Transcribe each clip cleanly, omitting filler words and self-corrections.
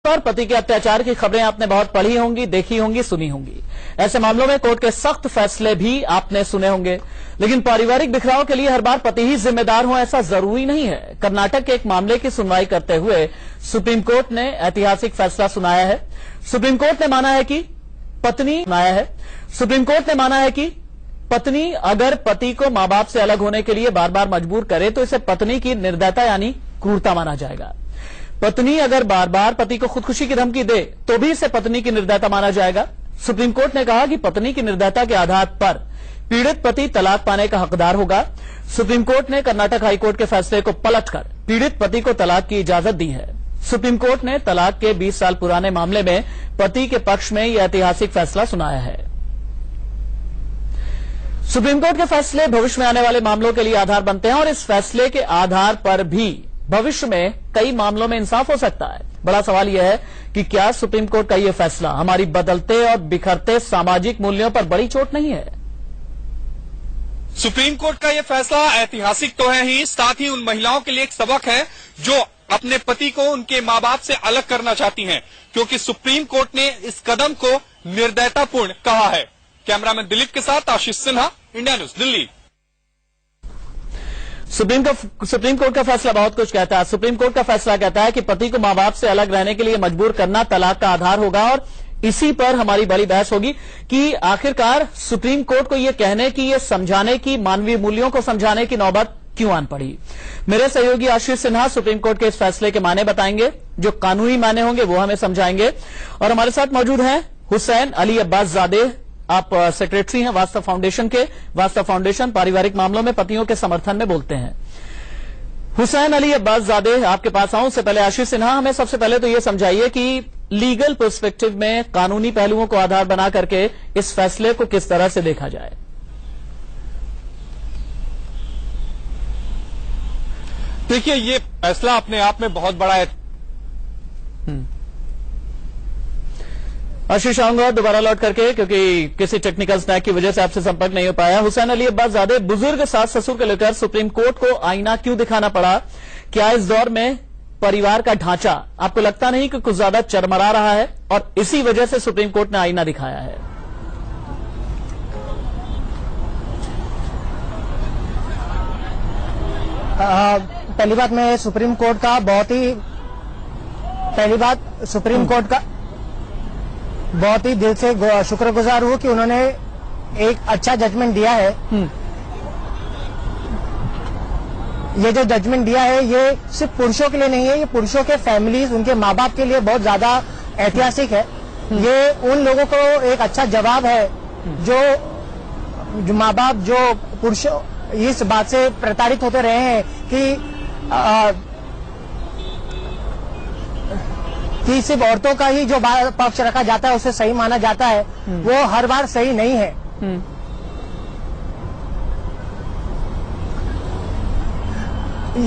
पर पति के अत्याचार की खबरें आपने बहुत पढ़ी होंगी, देखी होंगी, सुनी होंगी। ऐसे मामलों में कोर्ट के सख्त फैसले भी आपने सुने होंगे, लेकिन पारिवारिक बिखराव के लिए हर बार पति ही जिम्मेदार हो ऐसा जरूरी नहीं है। कर्नाटक के एक मामले की सुनवाई करते हुए सुप्रीम कोर्ट ने ऐतिहासिक फैसला सुनाया है। सुप्रीम कोर्ट ने माना है कि पत्नी अगर पति को मां बाप से अलग होने के लिए बार बार मजबूर करे तो इसे पत्नी की निर्दयता यानी क्रूरता माना जाएगा। पत्नी अगर बार बार पति को खुदकुशी की धमकी दे तो भी इसे पत्नी की निर्दयता माना जाएगा। सुप्रीम कोर्ट ने कहा कि पत्नी की निर्दयता के आधार पर पीड़ित पति तलाक पाने का हकदार होगा। सुप्रीम कोर्ट ने कर्नाटक हाईकोर्ट के फैसले को पलटकर पीड़ित पति को तलाक की इजाजत दी है। सुप्रीम कोर्ट ने तलाक के 20 साल पुराने मामले में पति के पक्ष में यह ऐतिहासिक फैसला सुनाया है। सुप्रीम कोर्ट के फैसले भविष्य में आने वाले मामलों के लिए आधार बनते हैं और इस फैसले के आधार पर भी भविष्य में कई मामलों में इंसाफ हो सकता है। बड़ा सवाल यह है कि क्या सुप्रीम कोर्ट का यह फैसला हमारी बदलते और बिखरते सामाजिक मूल्यों पर बड़ी चोट नहीं है? सुप्रीम कोर्ट का यह फैसला ऐतिहासिक तो है ही, साथ ही उन महिलाओं के लिए एक सबक है जो अपने पति को उनके मां बाप से अलग करना चाहती हैं, क्योंकि सुप्रीम कोर्ट ने इस कदम को निर्दयतापूर्ण कहा है। कैमरामैन दिलीप के साथ Ashish Sinha, India news, Delhi. Supreme court का फैसला बहुत कुछ कहता है। सुप्रीम कोर्ट का फैसला कहता है कि पति को मां बाप से अलग रहने के लिए मजबूर करना तलाक का आधार होगा और इसी पर हमारी बड़ी बहस होगी कि आखिरकार सुप्रीम कोर्ट को यह कहने की, यह समझाने की, मानवीय मूल्यों को समझाने की नौबत क्यों आन पड़ी। मेरे सहयोगी आशीष सिन्हा सुप्रीम कोर्ट के इस फैसले के माने बताएंगे, जो कानूनी माने होंगे वो हमें समझाएंगे। और हमारे साथ मौजूद हैं हुसैन अली अब्बास ज़ादे, आप सेक्रेटरी हैं वास्तव फाउंडेशन के। वास्तव फाउंडेशन पारिवारिक मामलों में पतियों के समर्थन में बोलते हैं। हुसैन अली अब्बास ज़ादे, आपके पास आऊं उससे पहले आशीष सिन्हा, हमें सबसे पहले तो यह समझाइए कि लीगल पर्सपेक्टिव में कानूनी पहलुओं को आधार बना करके इस फैसले को किस तरह से देखा जाए। देखिए, ये फैसला अपने आप में बहुत बड़ा है। आशीष आऊंगा दोबारा लौट करके, क्योंकि किसी टेक्निकल स्नैक की वजह से आपसे संपर्क नहीं हो पाया। हुसैन अली अब्बास ज़ादे, बुजुर्ग सास ससुर को लेकर सुप्रीम कोर्ट को आईना क्यों दिखाना पड़ा? क्या इस दौर में परिवार का ढांचा आपको लगता नहीं कि कुछ ज्यादा चरमरा रहा है और इसी वजह से सुप्रीम कोर्ट ने आईना दिखाया है? पहली बात मैं सुप्रीम कोर्ट का बहुत ही दिल से शुक्रगुजार हूं कि उन्होंने एक अच्छा जजमेंट दिया है। ये जो जजमेंट दिया है ये सिर्फ पुरुषों के लिए नहीं है, ये पुरुषों के फैमिलीज, उनके माँ बाप के लिए बहुत ज्यादा ऐतिहासिक है। ये उन लोगों को एक अच्छा जवाब है जो माँ बाप, जो पुरुष इस बात से प्रताड़ित होते रहे हैं कि सिर्फ औरतों का ही जो पक्ष रखा जाता है उसे सही माना जाता है, वो हर बार सही नहीं है।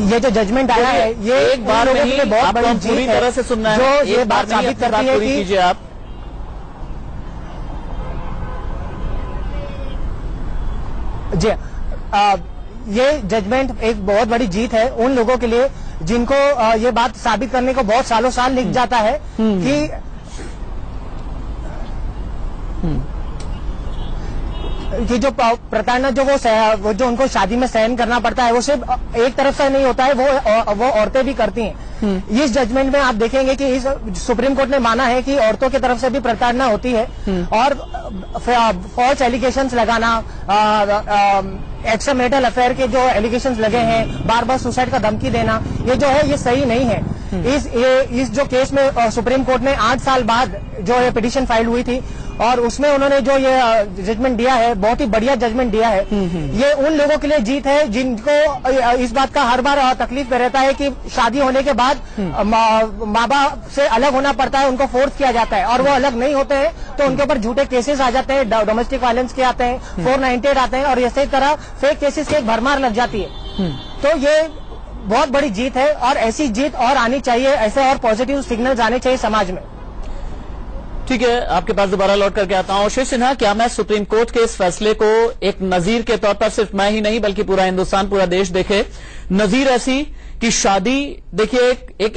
ये जो जजमेंट आया है ये एक बार में ही बहुत बड़ी पूरी तरह से सुनना है, जो ये बात साबित करती है कि कीजिए आप। जी, ये जजमेंट एक बहुत बड़ी जीत है उन लोगों के लिए जिनको ये बात साबित करने को बहुत सालों साल लिख जाता है कि जो प्रताड़ना जो उनको शादी में सहन करना पड़ता है वो सिर्फ एक तरफ से नहीं होता है, वो औरतें भी करती हैं। इस जजमेंट में आप देखेंगे कि इस सुप्रीम कोर्ट ने माना है कि औरतों की तरफ से भी प्रताड़ना होती है और फॉल्स एलिगेशंस लगाना, एक्स्ट्रा मैरिटल अफेयर के जो एलिगेशंस लगे हैं, बार बार सुसाइड का धमकी देना, ये जो है ये सही नहीं है। इस जो केस में सुप्रीम कोर्ट ने 8 साल बाद जो ये पिटीशन फाइल हुई थी और उसमें उन्होंने जो ये जजमेंट दिया है, बहुत ही बढ़िया जजमेंट दिया है। ये उन लोगों के लिए जीत है जिनको इस बात का हर बार तकलीफ में रहता है कि शादी होने के बाद माँ बाप से अलग होना पड़ता है, उनको फोर्स किया जाता है और वो अलग नहीं होते हैं तो उनके ऊपर झूठे केसेस आ जाते हैं, डोमेस्टिक वायलेंस के आते हैं, 498 आते हैं और इसी तरह फेक केसेस की एक भरमार लग जाती है। तो ये बहुत बड़ी जीत है और ऐसी जीत और आनी चाहिए, ऐसे और पॉजिटिव सिग्नल्स आने चाहिए समाज में। ठीक है, आपके पास दोबारा लौट करके आता हूं। आशीष सिन्हा, क्या मैं सुप्रीम कोर्ट के इस फैसले को एक नजीर के तौर पर सिर्फ मैं ही नहीं बल्कि पूरा हिंदुस्तान, पूरा देश देखे? नजीर ऐसी कि शादी, देखिए, एक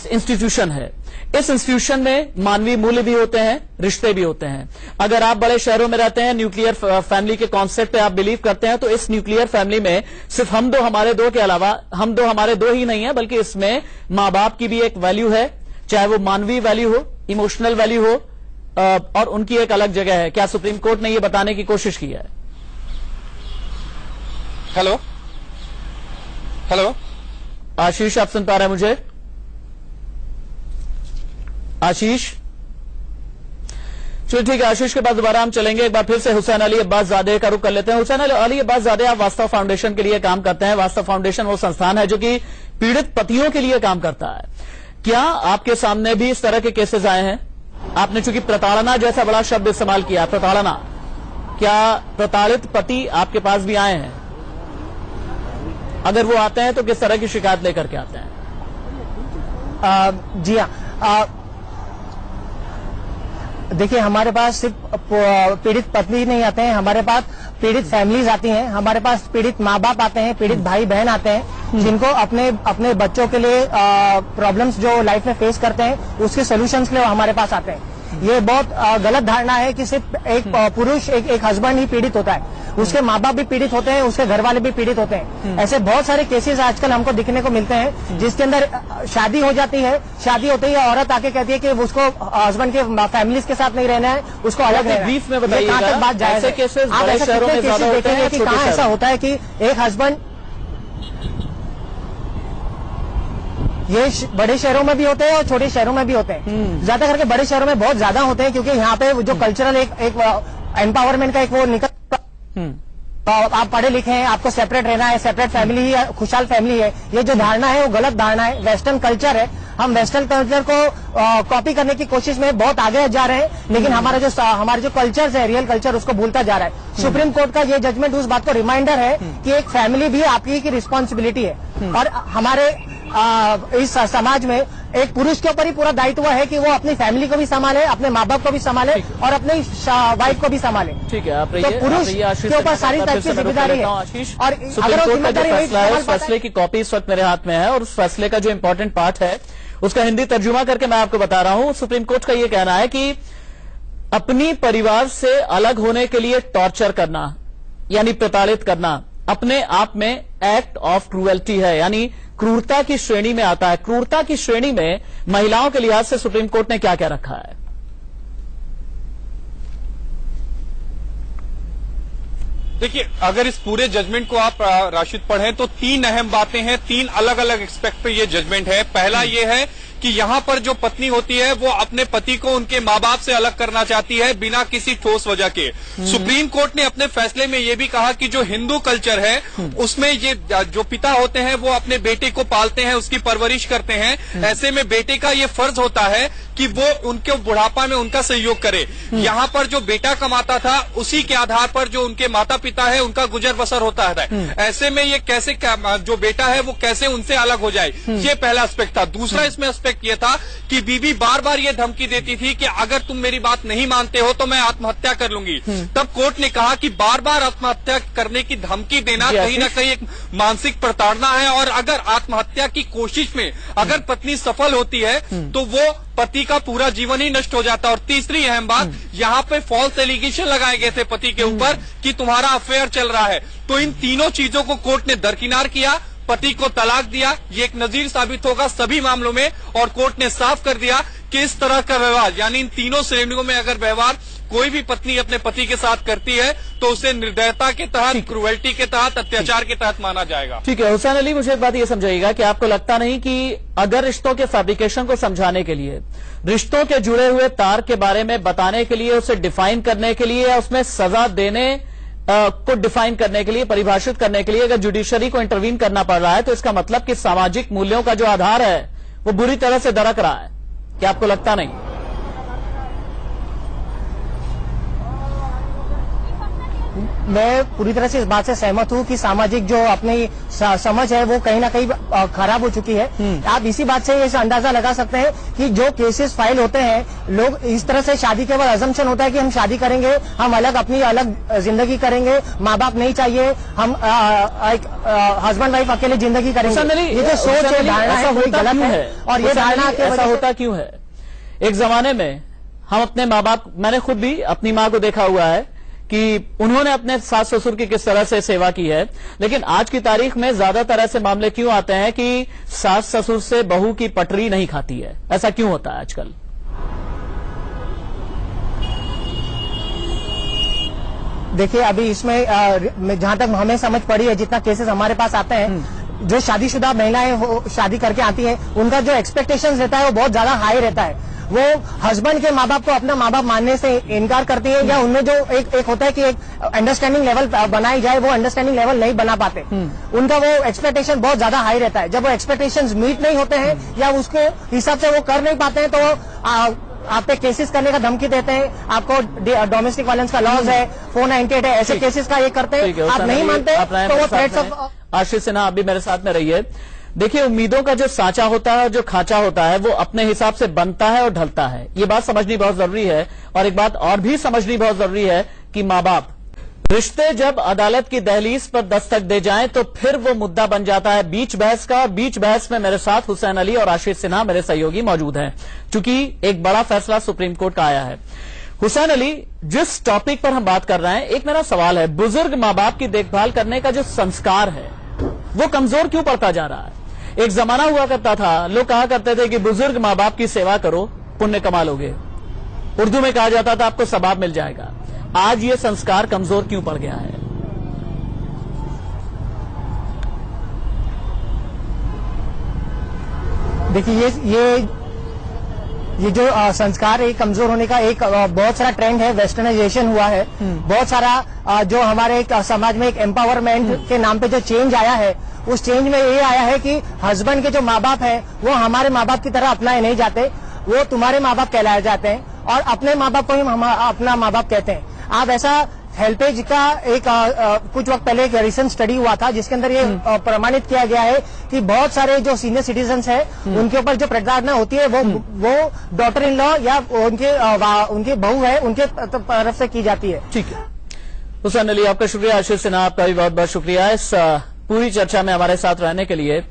इंस्टीट्यूशन है, इस इंस्टीट्यूशन में मानवीय मूल्य भी होते हैं, रिश्ते भी होते हैं। अगर आप बड़े शहरों में रहते हैं, न्यूक्लियर फैमिली के कॉन्सेप्ट पे आप बिलीव करते हैं, तो इस न्यूक्लियर फैमिली में सिर्फ हम दो हमारे दो के अलावा हम दो हमारे दो ही नहीं है, बल्कि इसमें मां बाप की भी एक वैल्यू है, चाहे वो मानवीय वैल्यू हो, इमोशनल वैल्यू हो, और उनकी एक अलग जगह है। क्या सुप्रीम कोर्ट ने यह बताने की कोशिश की है? हेलो हेलो आशीष, आप सुन पा रहे हैं मुझे? आशीष, चलिए ठीक है, आशीष के बाद दोबारा हम चलेंगे। एक बार फिर से हुसैन अली अब्बास ज़ादे का रुख कर लेते हैं। हुसैन अली अब्बास ज़ादे, आप वास्तव फाउंडेशन के लिए काम करते हैं। वास्तव फाउंडेशन वो संस्थान है जो कि पीड़ित पतियों के लिए काम करता है। क्या आपके सामने भी इस तरह के केसेस आए हैं? आपने चूंकि प्रताड़ना जैसा बड़ा शब्द इस्तेमाल किया, प्रताड़ना, क्या प्रताड़ित पति आपके पास भी आए हैं? अगर वो आते हैं तो किस तरह की शिकायत लेकर के आते हैं? जी हाँ, देखिए, हमारे पास सिर्फ पीड़ित पत्नी नहीं आते हैं, हमारे पास पीड़ित फैमिलीज आती हैं, हमारे पास पीड़ित माँ बाप आते हैं, पीड़ित भाई बहन आते हैं, जिनको अपने बच्चों के लिए प्रॉब्लम्स जो लाइफ में फेस करते हैं उसके सोल्यूशंस के लिए हमारे पास आते हैं। ये बहुत गलत धारणा है कि सिर्फ एक पुरुष, एक हस्बैंड ही पीड़ित होता है, उसके माँ बाप भी पीड़ित होते हैं, उसके घर वाले भी पीड़ित होते हैं। ऐसे बहुत सारे केसेस आजकल हमको दिखने को मिलते हैं, जिसके अंदर शादी हो जाती है, शादी होते ही औरत आके कहती है कि उसको हस्बैंड के फैमिलीज के साथ नहीं रहना है, उसको अलग रहना है। ब्रीफ में बताइए, कहाँ तक बात जायज है? आप ऐसे कितने केसेस देखेंगे कि कहाँ ऐसा होता है कि एक हस्बैंड, ये बड़े शहरों में भी होते हैं और छोटे शहरों में भी होते हैं। ज्यादा करके बड़े शहरों में बहुत ज्यादा होते हैं, क्योंकि यहाँ पे जो कल्चरल एक एम्पावरमेंट का एक वो निकल, आप पढ़े लिखे हैं, आपको सेपरेट रहना है, सेपरेट फैमिली ही खुशहाल फैमिली है, ये जो धारणा है वो गलत धारणा है, वेस्टर्न कल्चर है। हम वेस्टर्न कल्चर को कॉपी करने की कोशिश में बहुत आगे जा रहे हैं, लेकिन हमारे जो कल्चर है, रियल कल्चर, उसको भूलता जा रहा है। सुप्रीम कोर्ट का ये जजमेंट उस बात को रिमाइंडर है कि एक फैमिली भी आपकी की रिस्पॉन्सिबिलिटी है, और हमारे इस समाज में एक पुरुष के ऊपर ही पूरा दायित्व है कि वो अपनी फैमिली को भी संभाले, अपने माँ बाप को भी संभाले और अपनी वाइफ को भी संभाले। ठीक है, आप तो पुरुष के ऊपर सारी तरह की जिम्मेदारी है। और सुप्रीम कोर्ट का जो फैसला है, उस फैसले की कॉपी इस वक्त मेरे हाथ में है, और उस फैसले का जो इंपॉर्टेंट पार्ट है उसका हिंदी तर्जुमा करके मैं आपको बता रहा हूं। सुप्रीम कोर्ट का यह कहना है कि अपनी परिवार से अलग होने के लिए टॉर्चर करना, यानी प्रताड़ित करना, अपने आप में एक्ट ऑफ क्रूएल्टी है, यानी क्रूरता की श्रेणी में आता है। क्रूरता की श्रेणी में महिलाओं के लिहाज से सुप्रीम कोर्ट ने क्या क्या रखा है? देखिए, अगर इस पूरे जजमेंट को आप राशिद पढ़ें तो तीन अहम बातें हैं, तीन अलग अलग एक्सपेक्ट पे ये जजमेंट है। पहला ये है कि यहाँ पर जो पत्नी होती है वो अपने पति को उनके माँ बाप से अलग करना चाहती है बिना किसी ठोस वजह के। सुप्रीम कोर्ट ने अपने फैसले में ये भी कहा कि जो हिंदू कल्चर है उसमें ये जो पिता होते हैं वो अपने बेटे को पालते हैं, उसकी परवरिश करते हैं। ऐसे में बेटे का ये फर्ज होता है कि वो उनके बुढ़ापा में उनका सहयोग करे। यहाँ पर जो बेटा कमाता था उसी के आधार पर जो उनके माता पिता है उनका गुजर बसर होता है। ऐसे में ये कैसे जो बेटा है वो कैसे उनसे अलग हो जाए, ये पहला एस्पेक्ट था। दूसरा इसमें एस्पेक्ट ये था कि बीवी बार बार ये धमकी देती थी कि अगर तुम मेरी बात नहीं मानते हो तो मैं आत्महत्या कर लूंगी। तब कोर्ट ने कहा कि बार बार आत्महत्या करने की धमकी देना कहीं ना कहीं एक मानसिक प्रताड़ना है, और अगर आत्महत्या की कोशिश में अगर पत्नी सफल होती है तो वो पति का पूरा जीवन ही नष्ट हो जाता। और तीसरी अहम बात, यहाँ पे फॉल्स एलिगेशन लगाए गए थे पति के ऊपर कि तुम्हारा अफेयर चल रहा है। तो इन तीनों चीजों को कोर्ट ने दरकिनार किया, पति को तलाक दिया। ये एक नजीर साबित होगा सभी मामलों में, और कोर्ट ने साफ कर दिया कि इस तरह का व्यवहार, यानी इन तीनों श्रेणियों में अगर व्यवहार कोई भी पत्नी अपने पति के साथ करती है तो उसे निर्दयता के तहत, क्रूएल्टी के तहत, अत्याचार के तहत माना जाएगा। ठीक है, हुसैन अली, मुझे एक बात ये समझाइएगा कि आपको लगता नहीं कि अगर रिश्तों के फैब्रिकेशन को समझाने के लिए, रिश्तों के जुड़े हुए तार के बारे में बताने के लिए, उसे डिफाइन करने के लिए या उसमें सजा देने को डिफाइन करने के लिए, परिभाषित करने के लिए अगर जुडिशरी को इंटरवीन करना पड़ रहा है, तो इसका मतलब कि सामाजिक मूल्यों का जो आधार है वो बुरी तरह से दरक रहा है? क्या आपको लगता नहीं? मैं पूरी तरह से इस बात से सहमत हूँ कि सामाजिक जो अपनी समझ है वो कहीं ना कहीं खराब हो चुकी है। आप इसी बात से ये अंदाजा लगा सकते हैं कि जो केसेस फाइल होते हैं, लोग इस तरह से शादी केवल अजम्पशन होता है कि हम शादी करेंगे, हम अपनी अलग जिंदगी करेंगे, माँ बाप नहीं चाहिए, हम हस्बैंड वाइफ अकेले जिंदगी करेंगे। ये जो सोच है, धारणा है, वही गलत है। और ये धारणा ऐसा होता क्यों है? एक जमाने में हम अपने माँ बाप, मैंने खुद भी अपनी माँ को देखा हुआ है कि उन्होंने अपने सास ससुर की किस तरह से सेवा की है, लेकिन आज की तारीख में ज्यादातर ऐसे मामले क्यों आते हैं कि सास ससुर से बहू की पटरी नहीं खाती है? ऐसा क्यों होता है आजकल? देखिए, अभी इसमें जहां तक हमें समझ पड़ी है, जितना केसेस हमारे पास आते हैं, जो शादीशुदा महिलाएं वो शादी करके आती हैं, उनका जो एक्सपेक्टेशंस रहता है वो बहुत ज्यादा हाई रहता है। वो हस्बैंड के माँ बाप को अपना माँ बाप मानने से इनकार करती है, या उनमें जो एक होता है कि एक अंडरस्टैंडिंग लेवल बनाई जाए, वो अंडरस्टैंडिंग लेवल नहीं बना पाते। उनका वो एक्सपेक्टेशन बहुत ज्यादा हाई रहता है। जब वो एक्सपेक्टेशंस मीट नहीं होते हैं या उसके हिसाब से वो कर नहीं पाते हैं, तो वो आप पे केसेस करने का धमकी देते हैं। आपको डोमेस्टिक वायलेंस का लॉज है, 498 है, ऐसे केसेस का ये करते हैं। आप नहीं मानते तो वो थ्रेट्स ऑफ। आशीष सिन्हा, आप भी मेरे साथ में रहिए। देखिए, उम्मीदों का जो सांचा होता है, जो खांचा होता है, वो अपने हिसाब से बनता है और ढलता है। ये बात समझनी बहुत जरूरी है। और एक बात और भी समझनी बहुत जरूरी है कि माँ बाप रिश्ते जब अदालत की दहलीज पर दस्तक दे जाएं तो फिर वो मुद्दा बन जाता है बीच बहस का। बीच बहस में मेरे साथ हुसैन अली और आशीष सिन्हा मेरे सहयोगी मौजूद हैं, चूंकि एक बड़ा फैसला सुप्रीम कोर्ट का आया है। हुसैन अली, जिस टॉपिक पर हम बात कर रहे हैं, एक मेरा सवाल है, बुजुर्ग माँ बाप की देखभाल करने का जो संस्कार है वो कमजोर क्यों पड़ता जा रहा है? एक जमाना हुआ करता था, लोग कहा करते थे कि बुजुर्ग माँ बाप की सेवा करो, पुण्य कमा लोगे। उर्दू में कहा जाता था आपको सवाब मिल जाएगा। आज ये संस्कार कमजोर क्यों पड़ गया है? देखिए, ये जो संस्कार है, कमजोर होने का एक बहुत सारा ट्रेंड है। वेस्टर्नाइजेशन हुआ है बहुत सारा। जो हमारे समाज में एक एम्पावरमेंट के नाम पे जो चेंज आया है, उस चेंज में ये आया है कि हस्बैंड के जो माँ बाप है वो हमारे माँ बाप की तरह अपनाए नहीं जाते, वो तुम्हारे माँ बाप कहलाए जाते हैं, और अपने माँ बाप को ही हम अपना माँ बाप कहते हैं। आप ऐसा हेल्पेज का एक कुछ वक्त पहले एक रिसेंट स्टडी हुआ था, जिसके अंदर ये प्रमाणित किया गया है कि बहुत सारे जो सीनियर सिटीजन्स हैं उनके ऊपर जो प्रताड़ना होती है वो डॉटर इन लॉ या उनके बहू है उनके तरफ से की जाती है। ठीक है, हुसैन अली आपका शुक्रिया, आशीष सिन्हा आपका भी बहुत बहुत शुक्रिया इस पूरी चर्चा में हमारे साथ रहने के लिए।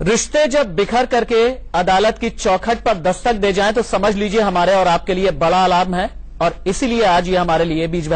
रिश्ते जब बिखर करके अदालत की चौखट पर दस्तक दे जाएं तो समझ लीजिए हमारे और आपके लिए बड़ा अलार्म है, और इसीलिए आज ये हमारे लिए बीच